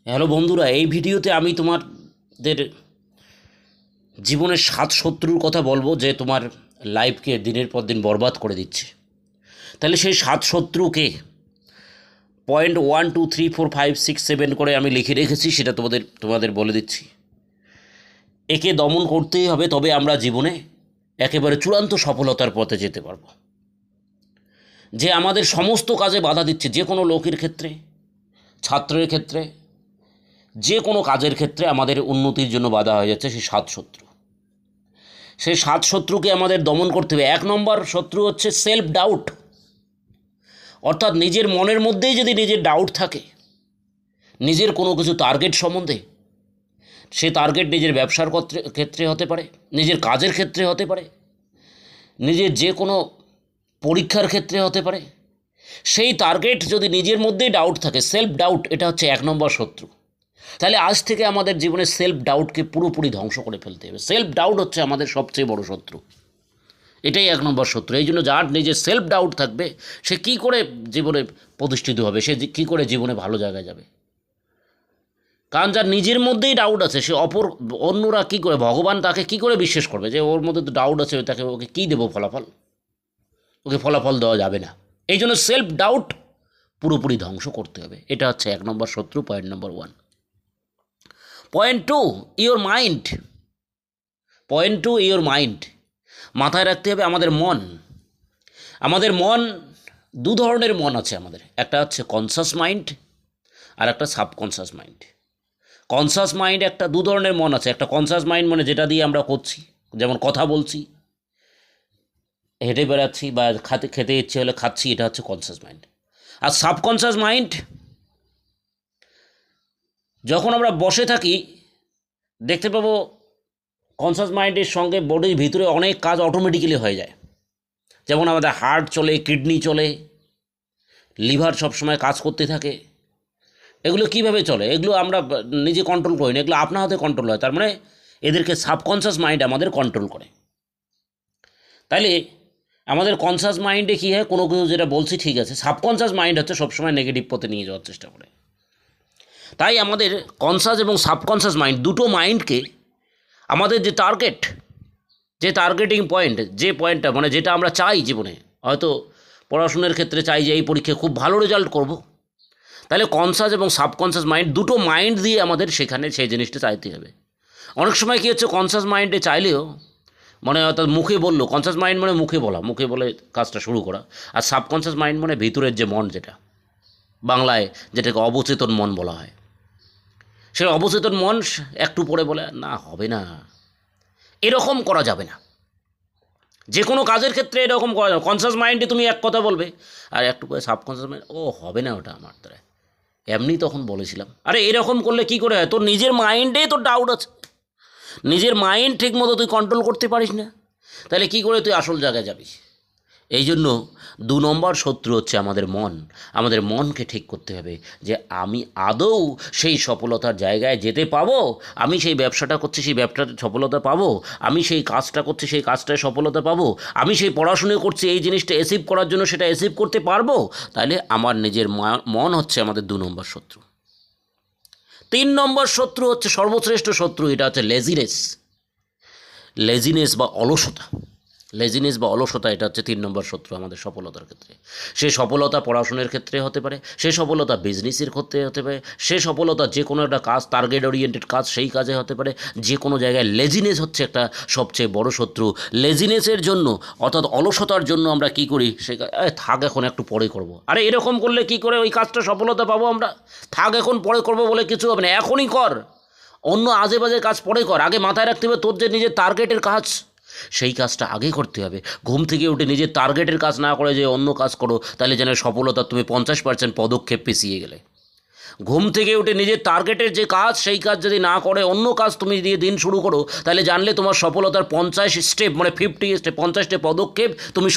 Hello বন্ধুরা, এই ভিডিওতে আমি তোমাদের জীবনের 7 শত্রুর কথা বলবো যে তোমার লাইফকে দিনের পর দিন বরবাদ করে দিচ্ছে। তাহলে সেই 7 শত্রুকে পয়েন্ট 1 2 3 4 5 6 7 করে আমি লিখে রেখেছি, সেটা তোমাদের বলে দিচ্ছি। একে দমন করতেই হবে, তবে আমরা জীবনে একেবারে চূড়ান্ত সফলতার পথে যেতে পারবো। যে আমাদের সমস্ত কাজে বাধা দিচ্ছে, যে কোনো লোকের ক্ষেত্রে, ছাত্রের ক্ষেত্রে, যে কোনো কাজের ক্ষেত্রে আমাদের উন্নতির জন্য বাধা হয়ে যাচ্ছে সেই 7 শত্রু। সেই 7 শত্রুকে আমাদের দমন করতে হবে। 1 নম্বর শত্রু হচ্ছে সেলফ ডাউট, অর্থাৎ নিজের মনের মধ্যেই যদি নিজের ডাউট থাকে, নিজের কোনো কিছু টার্গেট সম্বন্ধে, সে টার্গেট নিজের ব্যবসার ক্ষেত্রে হতে পারে, নিজের কাজের ক্ষেত্রে হতে পারে, নিজের যে কোনো পরীক্ষার ক্ষেত্রে হতে পারে, সেই টার্গেট যদি নিজের মধ্যেই ডাউট থাকে, সেলফ ডাউট, এটা হচ্ছে 1 নম্বর শত্রু। তাহলে আজ থেকে আমাদের জীবনে সেলফ ডাউটকে পুরোপুরি ধ্বংস করে ফেলতে হবে। সেলফ ডাউট হচ্ছে আমাদের সবচেয়ে বড় শত্রু, এটাই 1 নম্বর শত্রু। এই জন্য যার নিজের সেলফ ডাউট থাকবে, সে কী করে জীবনে প্রতিষ্ঠিত হবে, সে কী করে জীবনে ভালো জায়গায় যাবে। কারণ যার নিজের মধ্যেই ডাউট আছে, সে অন্যরা কী করে, ভগবান তাকে কী করে বিশ্বাস করবে যে ওর মধ্যে তো ডাউট আছে, ওকে কী দেবো ফলাফল, ওকে ফলাফল দেওয়া যাবে না। এই জন্য সেলফ ডাউট পুরোপুরি ধ্বংস করতে হবে। এটা হচ্ছে 1 নম্বর শত্রু, point number 1। Point 2, your mind. Point 2, your mind. মাথায় রাখতে হবে আমাদের মন। আমাদের মন, 2 ধরনের মন আছে আমাদের। একটা হচ্ছে কনসাস মাইন্ড, আর একটা সাবকনসাস মাইন্ড। কনসাস মাইন্ড, একটা 2 ধরনের মন আছে। একটা কনসাস মাইন্ড মানে যেটা দিয়ে আমরা করছি, যেমন কথা বলছি, হেঁটে বেড়াচ্ছি, বা খেতে ইচ্ছে হলে খাচ্ছি, এটা হচ্ছে কনসাস মাইন্ড। আর সাবকনসাস মাইন্ড, যখন আমরা বসে থাকি, দেখতে পাবো কনসাস মাইন্ডের সঙ্গে বডির ভিতরে অনেক কাজ অটোমেটিক্যালি হয়ে যায়। যেমন আমাদের হার্ট চলে, কিডনি চলে, লিভার সবসময় কাজ করতে থাকে। এগুলো কিভাবে চলে? এগুলো আমরা নিজে কন্ট্রোল করি না, এগুলো আপনা হাতে কন্ট্রোল হয়। তার মানে এদেরকে সাবকনসাস মাইন্ড আমাদের কন্ট্রোল করে। তাইলে আমাদের কনসাস মাইন্ডে কী হয়, কোনো কিছু যেটা বলছি ঠিক আছে, সাবকনসাস মাইন্ড হচ্ছে সবসময় নেগেটিভ পথে নিয়ে যাওয়ার চেষ্টা করে। তাই আমাদের কনসাস এবং সাবকনসাস মাইন্ড, দুটো মাইন্ডকে আমাদের যে টার্গেটিং পয়েন্ট, যে পয়েন্টটা মানে যেটা আমরা চাই জীবনে, হয়তো পড়াশোনার ক্ষেত্রে চাই যে এই পরীক্ষায় খুব ভালো রেজাল্ট করব, তাহলে কনসাস এবং সাবকনসাস মাইন্ড, দুটো মাইন্ড দিয়ে আমাদের সেখানে সেই জিনিসটা চাইতে হবে। অনেক সময় কী হচ্ছে, কনসাস মাইন্ডে চাইলেও মানে অর্থাৎ মুখে বললো, কনসাস মাইন্ড মানে মুখে বলা, মুখে বলে কাজটা শুরু করা, আর সাবকনসাস মাইন্ড মানে ভিতরের যে মন, যেটা বাংলায় যেটাকে অবচেতন মন বলা হয়, সেই অবচেতন মন একটু পরে বলে না, হবে না, এরকম করা যাবে না। যে কোনো কাজের ক্ষেত্রে এরকম করা যাবে। কনসাস মাইন্ডে তুমি এক কথা বলবে, আর একটু করে সাবকনসাস মাইন্ড, ও হবে না ওটা আমার দ্বারা, এমনি তখন বলেছিলাম। আরে এরকম করলে কি করে হয়? তোর নিজের মাইন্ডেই তোর ডাউট আছে, নিজের মাইন্ড ঠিক মতো তুই কন্ট্রোল করতে পারিস না, তাহলে কি করে তুই আসল জায়গায় যাবি? এই জন্য 2 নম্বর শত্রু হচ্ছে আমাদের মন। আমাদের মনকে ঠিক করতে হবে যে আমি আদৌ সেই সফলতার জায়গায় যেতে পাবো, আমি সেই ব্যবসাটা করছি, সেই ব্যবসাটায় সফলতা পাবো, আমি সেই কাজটা করছি, সেই কাজটায় সফলতা পাবো, আমি সেই পড়াশুনো করছি, এই জিনিসটা অ্যাচিভ করার জন্য সেটা অ্যাচিভ করতে পারবো। তাহলে আমার নিজের মন হচ্ছে আমাদের 2 নম্বর শত্রু। 3 নম্বর শত্রু হচ্ছে সর্বশ্রেষ্ঠ শত্রু, এটা হচ্ছে লেজিনেস বা অলসতা। লেজিনেস বা অলসতা, এটা হচ্ছে 3 নম্বর শত্রু আমাদের সফলতার ক্ষেত্রে। সে সফলতা পড়াশোনার ক্ষেত্রে হতে পারে, সে সফলতা বিজনেসের ক্ষেত্রে হতে পারে, সে সফলতা যে কোনো একটা কাজ, টার্গেট ওরিয়েন্টেড কাজ, সেই কাজে হতে পারে। যে কোনো জায়গায় লেজিনেস হচ্ছে একটা সবচেয়ে বড় শত্রু। লেজিনেসের জন্য, অর্থাৎ অলসতার জন্য আমরা কী করি, সে থাক এখন একটু পরে করব। আরে এরকম করলে কি করে ওই কাজটা সফলতা পাবো আমরা? থাক এখন পরে করবো বলে কিছু হবে না, এখনই কর। অন্য আজে বাজে কাজ পরে কর, আগে মাথায় রাখতে হবে তোর যে নিজের টার্গেটের কাজ, সেই কাজটা আগে করতে হবে। ঘুম থেকে উঠে নিজের টার্গেটের কাজ না করে যে অন্য কাজ করো, তাহলে যেন সফলতা তুমি 50% পদক্ষেপ পিছিয়ে গেলে। ঘুম থেকে উঠে নিজের টার্গেটের যে কাজ, সেই কাজ যদি না করে অন্য কাজ তুমি দিয়ে দিন শুরু করো, তাহলে জানলে তোমার সফলতার 50 স্টেপ মানে 50 স্টেপ, 50টা পদক্ষেপ তুমি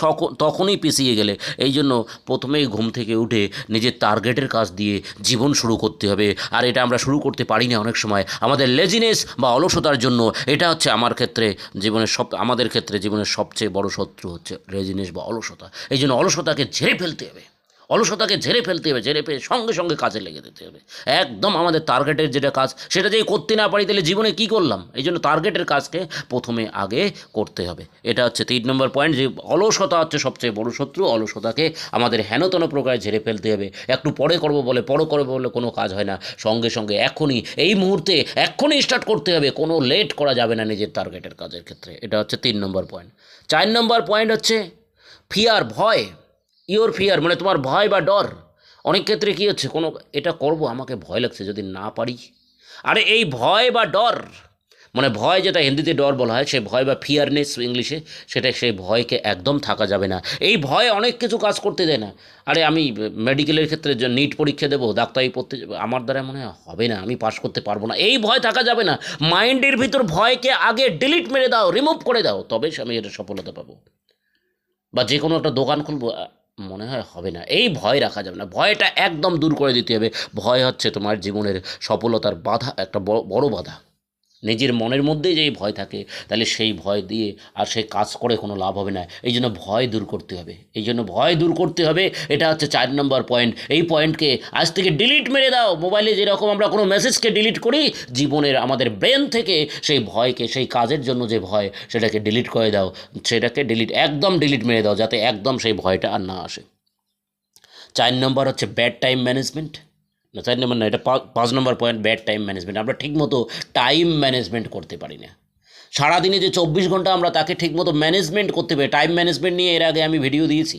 তখনই পিছিয়ে গেলে। এই জন্য প্রথমেই ঘুম থেকে উঠে নিজের টার্গেটের কাজ দিয়ে জীবন শুরু করতে হবে। আর এটা আমরা শুরু করতে পারি না অনেক সময় আমাদের লেজিনেস বা অলসতার জন্য। এটা হচ্ছে আমাদের ক্ষেত্রে জীবনের সবচেয়ে বড় শত্রু হচ্ছে লেজিনেস বা অলসতা। এই জন্য অলসতাকে ঝেড়ে ফেলতে হবে। অলসতাকে ঝেড়ে ফেলতে হবে, ঝেড়ে ফেলে সঙ্গে সঙ্গে কাজে লেগে যেতে হবে। একদম আমাদের টার্গেটের যেটা কাজ সেটা যদি করতে না পারি তাহলে জীবনে কী করলাম? এই জন্য টার্গেটের কাজকে প্রথমে আগে করতে হবে। এটা হচ্ছে 3 নম্বর পয়েন্ট, যে অলসতা হচ্ছে সবচেয়ে বড় শত্রু। অলসতাকে আমাদের হেনতন প্রকারে ঝেড়ে ফেলতে হবে। একটু পরে করবো বলে কোনো কাজ হয় না, সঙ্গে সঙ্গে এখনই এই মুহূর্তে এক্ষুনি স্টার্ট করতে হবে, কোনো লেট করা যাবে না নিজের টার্গেটের কাজের ক্ষেত্রে। এটা হচ্ছে 3 নম্বর পয়েন্ট। 4 নম্বর পয়েন্ট হচ্ছে ফিয়ার, ভয়। ইওর ফিয়ার মানে তোমার ভয় বা ডর। অনেক ক্ষেত্রে কী হচ্ছে, কোনো এটা করব আমাকে ভয় লাগছে যদি না পারি। আরে এই ভয় বা ডর মানে ভয়, যেটা হিন্দিতে ডর বলা হয়, সে ভয় বা ফিয়ারনেস ইংলিশে, সেটা সেই ভয়কে একদম থাকা যাবে না। এই ভয় অনেক কিছু কাজ করতে দেয় না। আরে আমি মেডিকেলের ক্ষেত্রে নিট পরীক্ষা দেবো, ডাক্তারি পড়তে যাবো, আমার দ্বারা মনে হয় হবে না, আমি পাশ করতে পারবো না, এই ভয় থাকা যাবে না। মাইন্ডের ভিতর ভয়কে আগে ডিলিট মেরে দাও, রিমুভ করে দাও, তবে আমি এটা সফলতা পাবো। বা যে কোনো একটা দোকান খুলবো, মনে হয় হবে না, এই ভয় রাখা যাবে না। ভয়টা একদম দূর করে দিতে হবে। ভয় হচ্ছে তোমার জীবনের সফলতার বাধা, একটা বড় বাধা। নিজের মনের মধ্যেই যেই ভয় থাকে, তাহলে সেই ভয় দিয়ে আর সেই কাজ করে কোনো লাভ হবে না। এই জন্য ভয় দূর করতে হবে, এটা হচ্ছে 4 নম্বর পয়েন্ট। এই পয়েন্টকে আজ থেকে ডিলিট মেরে দাও। মোবাইলে যেরকম আমরা কোনো মেসেজকে ডিলিট করি, জীবনের আমাদের ব্রেন থেকে সেই ভয়কে, সেই কাজের জন্য যে ভয়, সেটাকে ডিলিট করে দাও। একদম ডিলিট মেরে দাও, যাতে একদম সেই ভয়টা আর না আসে। 4 নম্বর হচ্ছে ব্যাড টাইম ম্যানেজমেন্ট। না, 4 নম্বর না, এটা 5 নম্বর পয়েন্ট, ব্যাড টাইম ম্যানেজমেন্ট। আমরা ঠিকমতো টাইম ম্যানেজমেন্ট করতে পারি না। সারাদিনে যে 24 ঘন্টা আমরা তাকে ঠিকমতো ম্যানেজমেন্ট করতে পারি। টাইম ম্যানেজমেন্ট নিয়ে এর আগে আমি ভিডিও দিয়েছি,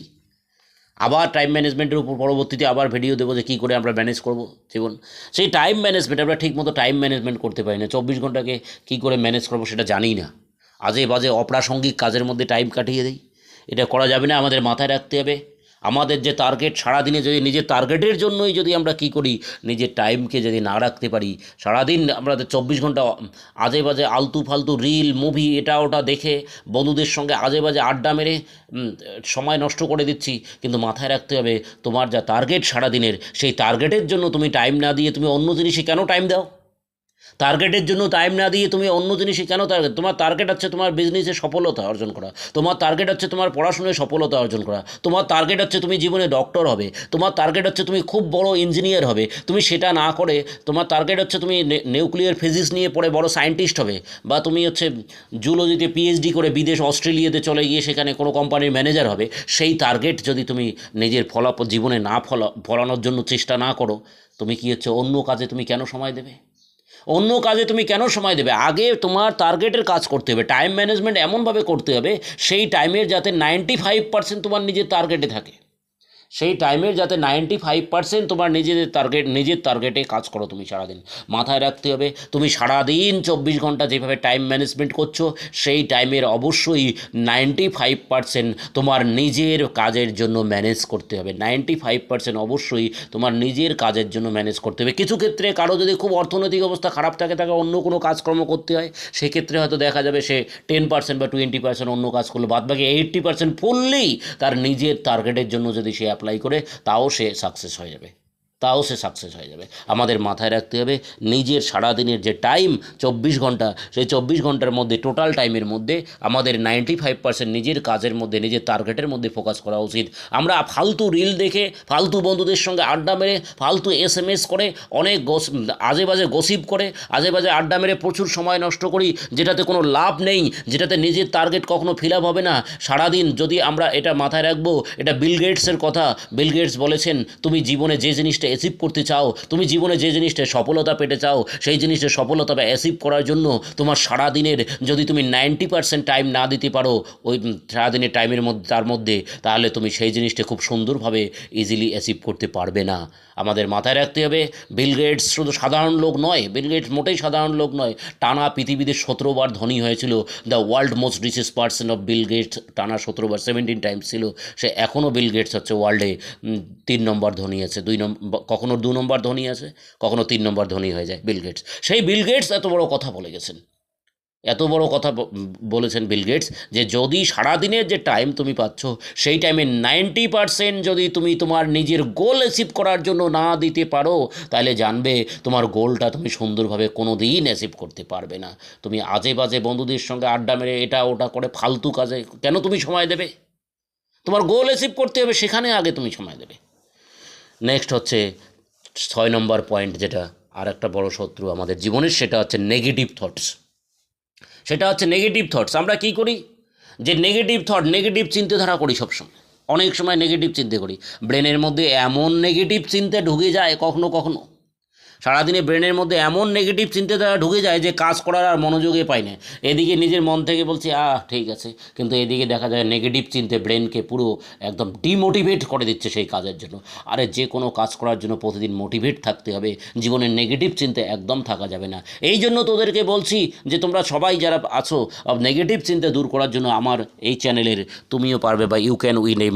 আবার টাইম ম্যানেজমেন্টের উপর পরবর্তীতে আবার ভিডিও দেবো, যে কী করে আমরা ম্যানেজ করবো জীবন। সেই টাইম ম্যানেজমেন্ট আমরা ঠিকমতো টাইম ম্যানেজমেন্ট করতে পারি না। 24 ঘন্টাকে কী করে ম্যানেজ করবো সেটা জানি না। আজে বাজে অপ্রাসঙ্গিক কাজের মধ্যে টাইম কাটিয়ে দিই। এটা করা যাবে না, আমাদের মাথায় রাখতে হবে। আমাদের যে টার্গেট, সারাদিনে যদি নিজের টার্গেটের জন্যই যদি আমরা কী করি, নিজের টাইমকে যদি না রাখতে পারি, সারাদিন আমাদের 24 ঘন্টা আজে বাজে আলতু ফালতু রিল, মুভি, এটা ওটা দেখে বন্ধুদের সঙ্গে আজে বাজে আড্ডা মেরে সময় নষ্ট করে দিচ্ছি। কিন্তু মাথায় রাখতে হবে, তোমার যা টার্গেট সারাদিনের, সেই টার্গেটের জন্য তুমি টাইম না দিয়ে তুমি অন্য জিনিসে কেন টাইম দাও? টার্গেটের জন্য টাইম না দিয়ে তুমি অন্য জিনিসে কেন তোমার টার্গেট হচ্ছে তোমার বিজনেসে সফলতা অর্জন করা, তোমার টার্গেট হচ্ছে তোমার পড়াশোনায় সফলতা অর্জন করা, তোমার টার্গেট হচ্ছে তুমি জীবনে ডক্টর হবে, তোমার টার্গেট হচ্ছে তুমি খুব বড় ইঞ্জিনিয়ার হবে। তুমি সেটা না করে তোমার টার্গেট হচ্ছে তুমি নিউক্লিয়ার ফিজিক্স নিয়ে পড়ে বড় সায়েন্টিস্ট হবে, বা তুমি হচ্ছে জুলজিতে পিএইচডি করে বিদেশ অস্ট্রেলিয়াতে চলে গিয়ে সেখানে কোনো কোম্পানির ম্যানেজার হবে। সেই টার্গেট যদি তুমি নিজের জীবনে না ফলানোর জন্য চেষ্টা না করো, তুমি কি হচ্ছে অন্য কাজে তুমি কেন সময় দেবে? আগে তোমার টার্গেটের কাজ করতে হবে। টাইম ম্যানেজমেন্ট এমনভাবে করতে হবে, সেই টাইমের যাতে 95% তোমার নিজের টার্গেটে থাকে। সেই টাইমের যাতে 95% তোমার নিজের টার্গেটে কাজ করো তুমি সারাদিন। মাথায় রাখতে হবে, তুমি সারাদিন 24 ঘন্টা যেভাবে টাইম ম্যানেজমেন্ট করছো, সেই টাইমের অবশ্যই 95% তোমার নিজের কাজের জন্য ম্যানেজ করতে হবে। 95% অবশ্যই তোমার নিজের কাজের জন্য ম্যানেজ করতে হবে। কিছু ক্ষেত্রে কারো যদি খুব অর্থনৈতিক অবস্থা খারাপ থাকে, তাকে অন্য কোনো কাজকর্ম করতে হয়, সেক্ষেত্রে হয়তো দেখা যাবে সে 10% বা 20% অন্য কাজ করলো, বাদবাকি 80% ফুললি তার নিজের টার্গেটের জন্য যদি সে অ্যাপ্লাই করে, তাও সে সাকসেস হয়ে যাবে। আমাদের মাথায় রাখতে হবে, নিজের সারাদিনের যে টাইম 24 ঘন্টা, সেই 24 ঘন্টার মধ্যে, টোটাল টাইমের মধ্যে আমাদের 95% নিজের কাজের মধ্যে, নিজের টার্গেটের মধ্যে ফোকাস করা উচিত। আমরা ফালতু রিল দেখে, ফালতু বন্ধুদের সঙ্গে আড্ডা মেরে, ফালতু SMS করে, অনেক আজে বাজে গসিপ করে, আজে বাজে আড্ডা মেরে প্রচুর সময় নষ্ট করি, যেটাতে কোনো লাভ নেই, যেটাতে নিজের টার্গেট কখনো ফিল আপ হবে না। সারাদিন যদি আমরা এটা মাথায় রাখবো, এটা বিল গেটসের কথা। বিল গেটস বলেছেন, তুমি জীবনে যে জিনিসটা অ্যাচিভ করতে চাও, তুমি জীবনে যে জিনিসটা সফলতা পেতে চাও, সেই জিনিসটা সফলতা বা অ্যাচিভ করার জন্য তোমার সারাদিনের যদি তুমি 90% টাইম না দিতে পারো ওই সারাদিনের টাইমের মধ্যে, তাহলে তুমি সেই জিনিসটা খুব সুন্দরভাবে ইজিলি অ্যাচিভ করতে পারবে না। আমাদের মাথায় রাখতে হবে, বিল গেটস শুধু সাধারণ লোক নয়, বিল গেটস মোটেই সাধারণ লোক নয়। টানা পৃথিবীতে 17 বার ধনী হয়েছিল। The world most richest person of Bill Gates টানা 17 বার, 17 টাইমস ছিল সে। এখনও বিল গেটস হচ্ছে ওয়ার্ল্ডে 3 নম্বর ধনী আছে, কখনো 2 নম্বর ধনী আছে, কখনো 3 নম্বর ধনী হয়ে যায় বিল গেটস। সেই বিল গেটস এত বড় কথা বলেছেন বিল গেটস, যে যদি সারাদিনের যে টাইম তুমি পাচ্ছ, সেই টাইমে 90% যদি তুমি তোমার নিজের গোল অ্যাচিভ করার জন্য না দিতে পারো, তাহলে জানবে তোমার গোলটা তুমি সুন্দরভাবে কোনো দিন অ্যাচিভ করতে পারবে না। তুমি আজে বাজে বন্ধুদের সঙ্গে আড্ডা মেরে এটা ওটা করে ফালতু কাজে কেন তুমি সময় দেবে? তোমার গোল অ্যাচিভ করতে হবে, সেখানে আগে তুমি সময় দেবে। নেক্সট হচ্ছে 6 নম্বর পয়েন্ট, যেটা আর একটা বড় শত্রু আমাদের জীবনের, সেটা হচ্ছে নেগেটিভ থটস। সেটা হচ্ছে নেগেটিভ থটস। আমরা কী করি, যে নেগেটিভ থট, নেগেটিভ চিন্তাধারা করি সবসময়, অনেক সময় নেগেটিভ চিন্তা করি। ব্রেনের মধ্যে এমন নেগেটিভ চিন্তা ঢুকে যায় কখনো কখনো, সারাদিনে ব্রেনের মধ্যে এমন নেগেটিভ চিন্তাধারা ঢুকে যায় যে কাজ করার আর মনোযোগে পাই না। এদিকে নিজের মন থেকে বলছি ঠিক আছে, কিন্তু এদিকে দেখা যায় নেগেটিভ চিন্তে ব্রেনকে পুরো একদম ডিমোটিভেট করে দিচ্ছে সেই কাজের জন্য। আরে যে কোনো কাজ করার জন্য প্রতিদিন মোটিভেট থাকতে হবে, জীবনের নেগেটিভ চিন্তা একদম থাকা যাবে না। এই জন্য তোদেরকে বলছি যে তোমরা সবাই যারা আছো, নেগেটিভ চিন্তা দূর করার জন্য আমার এই চ্যানেলের তুমিও পারবে বা ইউ ক্যান উইন এই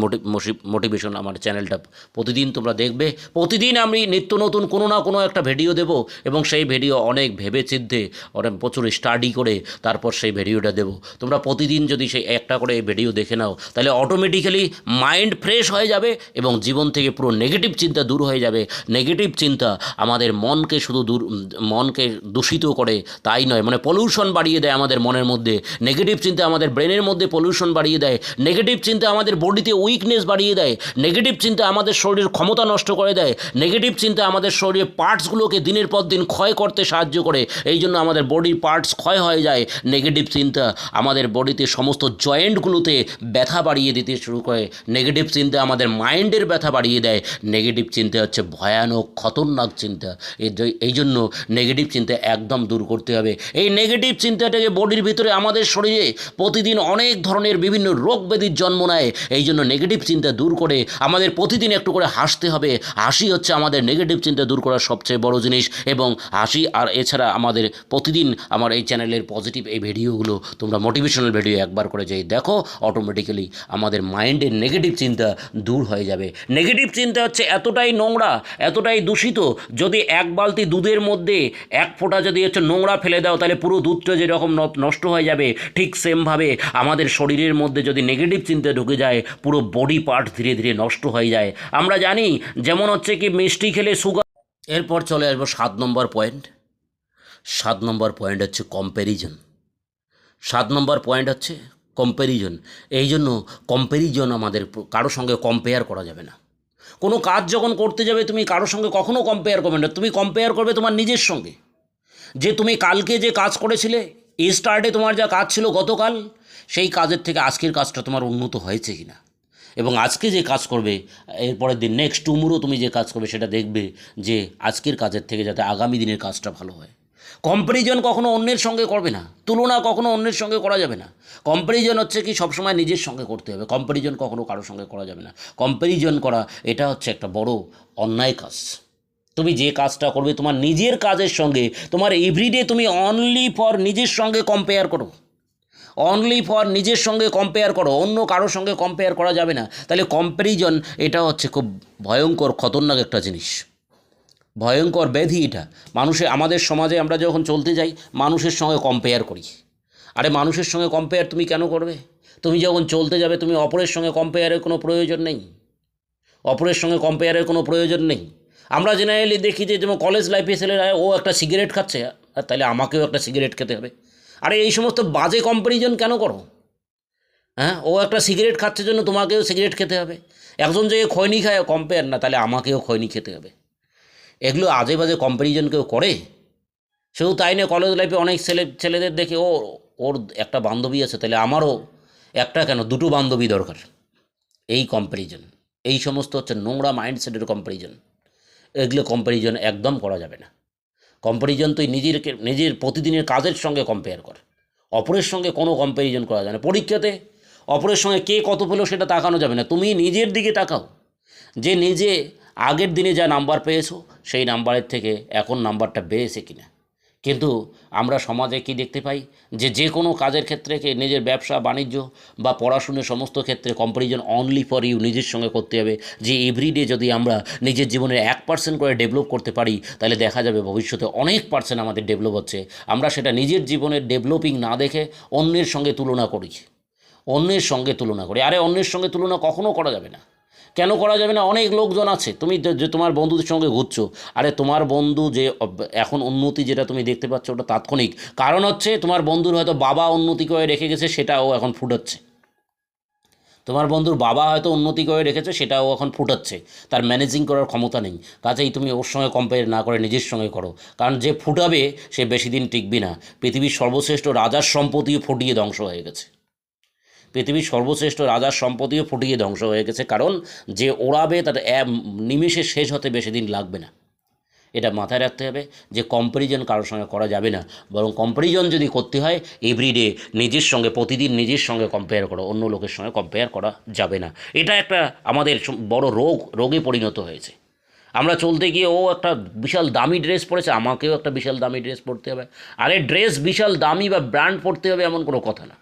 মোটিভেশন আমার চ্যানেলটা প্রতিদিন তোমরা দেখবে। প্রতিদিন আমি নিত্য নতুন কোনো না কোনো একটা ভিডিও দেব, এবং সেই ভিডিও অনেক ভেবে চিন্তে, অনেক প্রচুর স্টাডি করে তারপর সেই ভিডিওটা দেব। তোমরা প্রতিদিন যদি সেই একটা করে ভিডিও দেখে নাও, তাহলে অটোমেটিক্যালি মাইন্ড ফ্রেশ হয়ে যাবে এবং জীবন থেকে পুরো নেগেটিভ চিন্তা দূর হয়ে যাবে। নেগেটিভ চিন্তা আমাদের মনকে শুধু মনকে দূষিত করে তাই নয়, মানে পলিউশন বাড়িয়ে দেয় আমাদের মনের মধ্যে। নেগেটিভ চিন্তা আমাদের ব্রেনের মধ্যে পলিউশন বাড়িয়ে দেয়। নেগেটিভ চিন্তা আমাদের বডিতে উইকনেস বাড়িয়ে দেয়। নেগেটিভ চিন্তা আমাদের শরীরের ক্ষমতা নষ্ট করে দেয়। নেগেটিভ চিন্তা আমাদের শরীরের পার্টসগুলোকে দিনের পর দিন ক্ষয় করতে সাহায্য করে। এই জন্য আমাদের বডির পার্টস ক্ষয় হয়ে যায়। নেগেটিভ চিন্তা আমাদের বডিতে সমস্ত জয়েন্টগুলোতে ব্যথা বাড়িয়ে দিতে শুরু করে। নেগেটিভ চিন্তা আমাদের মাইন্ডের ব্যথা বাড়িয়ে দেয়। নেগেটিভ চিন্তা হচ্ছে ভয়ানক খতরনাক চিন্তা। এই জন্য নেগেটিভ চিন্তা একদম দূর করতে হবে। এই নেগেটিভ চিন্তাটাকে বডির ভিতরে আমাদের শরীরে প্রতিদিন অনেক ধরনের বিভিন্ন রোগ ব্যাধির জন্ম নেয়। এই জন্য নেগেটিভ চিন্তা দূর করে আমাদের প্রতিদিন একটু করে হাসতে হবে। হাসি হচ্ছে আমাদের নেগেটিভ চিন্তা দূর করার সবচেয়ে বড় জিনিস, এবং হাসি। আর এছাড়া আমাদের প্রতিদিন আমার এই চ্যানেলের পজিটিভ এই ভিডিওগুলো তোমরা মোটিভেশনাল ভিডিও একবার করে যাই দেখো, অটোমেটিক্যালি আমাদের মাইন্ডের নেগেটিভ চিন্তা দূর হয়ে যাবে। নেগেটিভ চিন্তা হচ্ছে এতটাই নোংরা, এতটাই দূষিত, যদি এক বালতি দুধের মধ্যে এক ফোঁটা যদি হচ্ছে নোংরা ফেলে দাও, তাহলে পুরো দুধটা যেরকম নষ্ট হয়ে যাবে, ঠিক সেমভাবে আমাদের শরীরের মধ্যে যদি নেগেটিভ চিন্তা ঢুকে যায়, পুরো বডি পার্ট ধীরে ধীরে নষ্ট হয়ে যায়। আমরা জানি যেমন হচ্ছে কি মিষ্টি খেলে সুগার। এরপর চলে আসবো 7 নম্বর পয়েন্ট। 7 নম্বর পয়েন্ট হচ্ছে কম্প্যারিজন। 7 নম্বর পয়েন্ট হচ্ছে কম্প্যারিজন। এই জন্য কম্প্যারিজন আমাদের কারো সঙ্গে কম্পেয়ার করা যাবে না। কোনো কাজ যখন করতে যাবে, তুমি কারোর সঙ্গে কখনো কম্পেয়ার করবে না। তুমি কম্পেয়ার করবে তোমার নিজের সঙ্গে, যে তুমি কালকে যে কাজ করেছিলে, স্টার্টে তোমার যা কাজ ছিল গতকাল, সেই কাজের থেকে আজকের কাজটা তোমার উন্নত হয়েছে কি না। এবং আজকে যে কাজ করবে, এরপরের দিন নেক্সট টুমোরো তুমি যে কাজ করবে, সেটা দেখবে যে আজকের কাজের থেকে যাতে আগামী দিনের কাজটা ভালো হয়। কম্প্যারিজন কখনো অন্যের সঙ্গে করবে না, তুলনা কখনো অন্যের সঙ্গে করা যাবে না। কম্প্যারিজন হচ্ছে কি সবসময় নিজের সঙ্গে করতে হবে। কম্প্যারিজন কখনো কারোর সঙ্গে করা যাবে না। কম্প্যারিজন করা এটা হচ্ছে একটা বড় অন্যায় কাজ। তুমি যে কাজটা করবে তোমার নিজের কাজের সঙ্গে, তোমার এভরিডে তুমি অনলি ফর নিজের সঙ্গে কম্পেয়ার করো, অনলি ফর নিজের সঙ্গে কম্পেয়ার করো, অন্য কারোর সঙ্গে কম্পেয়ার করা যাবে না। তাহলে কম্প্যারিজন এটা হচ্ছে খুব ভয়ঙ্কর খতরনাক একটা জিনিস, ভয়ঙ্কর ব্যাধি এটা। আমাদের সমাজে আমরা যখন চলতে যাই, মানুষের সঙ্গে কম্পেয়ার করি। আরে মানুষের সঙ্গে কম্পেয়ার তুমি কেন করবে? তুমি যখন চলতে যাবে, তুমি অপরের সঙ্গে কম্পেয়ারের কোনো প্রয়োজন নেই, অপরের সঙ্গে কম্পেয়ারের কোনো প্রয়োজন নেই। আমরা জেনারেলি দেখি যে যেমন কলেজ লাইফে ছেলেরা, ও একটা সিগারেট খাচ্ছে, আর তাহলে আমাকেও একটা সিগারেট খেতে হবে। আরে এই সমস্ত বাজে কম্প্যারিজন কেন করো? হ্যাঁ, ও একটা সিগারেট খাচ্ছে জন্য তোমাকেও সিগারেট খেতে হবে। একজন যে খৈনি খায়, কম্পেয়ার না, তাহলে আমাকেও খৈনি খেতে হবে। এগুলো আজে বাজে কম্প্যারিজন কেউ করে? সেও তাই না, কলেজ লাইফে অনেক ছেলেদের দেখে, ওর একটা বান্ধবী আছে, তাহলে আমারও একটা কেন, দুটো বান্ধবী দরকার। এই কম্প্যারিজন, এই সমস্ত হচ্ছে নোংরা মাইন্ডসেটের কম্প্যারিজন। এগুলো কম্প্যারিজন একদম করা যাবে না। কম্প্যারিজন তুই নিজের প্রতিদিনের কাজের সঙ্গে কম্পেয়ার কর, অপরের সঙ্গে কোনো কম্প্যারিজন করা যায় না। পরীক্ষাতে অপরের সঙ্গে কে কত পেলো সেটা তাকানো যাবে না, তুমি নিজের দিকে তাকাও, যে নিজে আগের দিনে যা নাম্বার পেয়েছো, সেই নাম্বারের থেকে এখন নাম্বারটা বেড়েছে কিনা। কিন্তু আমরা সমাজে কি দেখতে পাই, যে কোনো কাজের ক্ষেত্রে নিজের ব্যবসা বাণিজ্য বা পড়াশুনোর সমস্ত ক্ষেত্রে কম্প্যারিজন অনলি ফর ইউ, নিজের সঙ্গে করতে হবে। যে এভরিডে যদি আমরা নিজের জীবনের 1% করে ডেভেলপ করতে পারি, তাহলে দেখা যাবে ভবিষ্যতে অনেক পার্সেন্ট আমাদের ডেভেলপ হচ্ছে। আমরা সেটা নিজের জীবনের ডেভেলপিং না দেখে অন্যের সঙ্গে তুলনা করি, অন্যের সঙ্গে তুলনা করি। আরে অন্যের সঙ্গে তুলনা কখনও করা যাবে না। কেন করা যাবে না? অনেক লোকজন আছে, তুমি যে তোমার বন্ধুদের সঙ্গে ঘুরছো, আরে তোমার বন্ধু যে এখন উন্নতি যেটা তুমি দেখতে পাচ্ছ, ওটা তাৎক্ষণিক। কারণ হচ্ছে তোমার বন্ধুর হয়তো বাবা উন্নতি করে রেখে গেছে, সেটাও এখন ফুটাচ্ছে। তোমার বন্ধুর বাবা হয়তো উন্নতি করে রেখেছে, সেটাও এখন ফুটাচ্ছে, তার ম্যানেজিং করার ক্ষমতা নেই, কাজেই তুমি ওর সঙ্গে কম্পেয়ার না করে নিজের সঙ্গে করো। কারণ যে ফুটাবে সে বেশি দিন টিকবি না। পৃথিবীর সর্বশ্রেষ্ঠ রাজার সম্পত্তিও ফুটিয়ে ধ্বংস হয়ে গেছে। পৃথিবীর সর্বশ্রেষ্ঠ রাজার সম্পত্তিও ফুটিয়ে ধ্বংস হয়ে গেছে, কারণ যে ওড়াবে তার নিমেষে শেষ হতে বেশি দিন লাগবে না। এটা মাথায় রাখতে হবে যে কম্প্যারিজন কারোর সঙ্গে করা যাবে না, বরং কম্প্যারিজন যদি করতে হয় এভরিডে নিজের সঙ্গে, প্রতিদিন নিজের সঙ্গে কম্পেয়ার করো, অন্য লোকের সঙ্গে কম্পেয়ার করা যাবে না। এটা একটা আমাদের বড় রোগে পরিণত হয়েছে। আমরা চলতে গিয়ে ও একটা বিশাল দামি ড্রেস পরেছে, আমাকেও একটা বিশাল দামি ড্রেস পরতে হবে। আরে ড্রেস বিশাল দামি বা ব্র্যান্ড পরতে হবে এমন কোনো কথা না।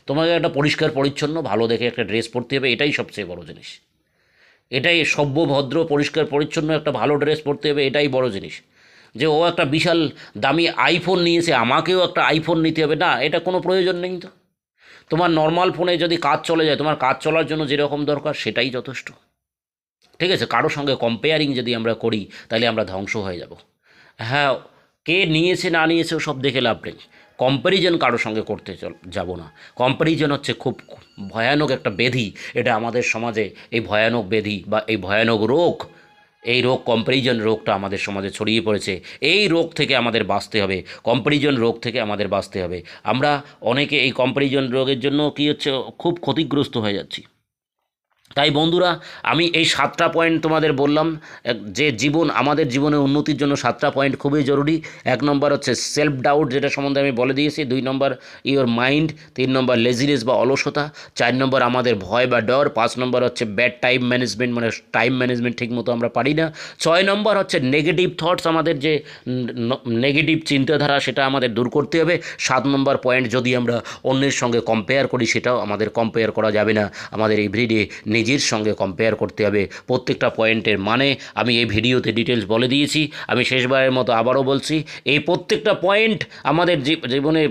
তোমাকে একটা পরিষ্কার পরিচ্ছন্ন ভালো দেখে একটা ড্রেস পরতে হবে, এটাই সবচেয়ে বড় জিনিস। এটাই সভ্য ভদ্র পরিষ্কার পরিচ্ছন্ন একটা ভালো ড্রেস পরতে হবে, এটাই বড় জিনিস। যে ও একটা বিশাল দামি আইফোন নিয়েছে, আমাকেও একটা আইফোন নিতে হবে, না, এটা কোনো প্রয়োজন নেই। তো তোমার নর্মাল ফোনে যদি কাজ চলে যায়, তোমার কাজ চলার জন্য যেরকম দরকার সেটাই যথেষ্ট। ঠিক আছে, কারোর সঙ্গে কম্পেয়ারিং যদি আমরা করি তাহলে আমরা ধ্বংস হয়ে যাব। হ্যাঁ, কে নিয়েছে না নিয়েছে সব দেখে লাভ নেই, কম্প্যারিজন কারোর সঙ্গে করতে যাব না। কম্প্যারিজন হচ্ছে খুব ভয়ানক একটা ব্যাধি, এটা আমাদের সমাজে এই ভয়ানক ব্যাধি বা এই ভয়ানক রোগ, এই রোগ কম্প্যারিজন রোগটা আমাদের সমাজে ছড়িয়ে পড়েছে। এই রোগ থেকে আমাদের বাঁচতে হবে, কম্প্যারিজন রোগ থেকে আমাদের বাঁচতে হবে। আমরা অনেকে এই কম্প্যারিজন রোগের জন্য কী হচ্ছে, খুব ক্ষতিগ্রস্ত হয়ে যাচ্ছি। তাই বন্ধুরা, আমি এই 7টা পয়েন্ট তোমাদের বললাম, যে আমাদের জীবনে উন্নতির জন্য 7টা পয়েন্ট খুবই জরুরি। 1 নম্বর হচ্ছে সেলফ ডাউট, যেটা সম্বন্ধে আমি বলে দিয়েছি। 2 নম্বর ইওর মাইন্ড। 3 নম্বর লেজিনেস বা অলসতা। 4 নম্বর আমাদের ভয় বা ডর। 5 নম্বর হচ্ছে ব্যাড টাইম ম্যানেজমেন্ট, মানে টাইম ম্যানেজমেন্ট ঠিকমতো আমরা পারি না। 6 নম্বর হচ্ছে নেগেটিভ থটস, আমাদের যে নেগেটিভ চিন্তাধারা সেটা আমাদের দূর করতে হবে। 7 নম্বর পয়েন্ট, যদি আমরা অন্যের সঙ্গে কম্পেয়ার করি সেটাও আমাদের কম্পেয়ার করা যাবে না, আমাদের এভরিডে নিজের সঙ্গে কম্পেয়ার করতে হবে। প্রত্যেকটা পয়েন্টের মানে আমি এই ভিডিওতে ডিটেলস বলে দিয়েছি। আমি শেষবারের মতো আবারও বলছি, এই প্রত্যেকটা পয়েন্ট আমাদের জীবনে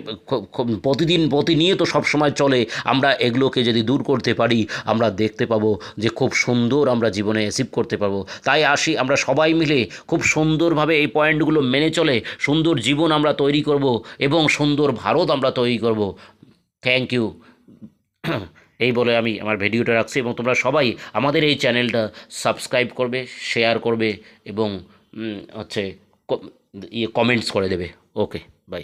প্রতিনিয়ত সবসময় চলে। আমরা এগুলোকে যদি দূর করতে পারি, আমরা দেখতে পাবো যে খুব সুন্দর আমরা জীবনে অ্যাচিভ করতে পারবো। তাই আসি আমরা সবাই মিলে খুব সুন্দরভাবে এই পয়েন্টগুলো মেনে চলে সুন্দর জীবন আমরা তৈরি করব এবং সুন্দর ভারত আমরা তৈরি করব। Thank you. এই বলে আমি আমার ভিডিওটা রাখছি, এবং তোমরা সবাই আমাদের এই চ্যানেলটা সাবস্ক্রাইব করবে, শেয়ার করবে এবং কমেন্টস করে দেবে। ওকে, বাই।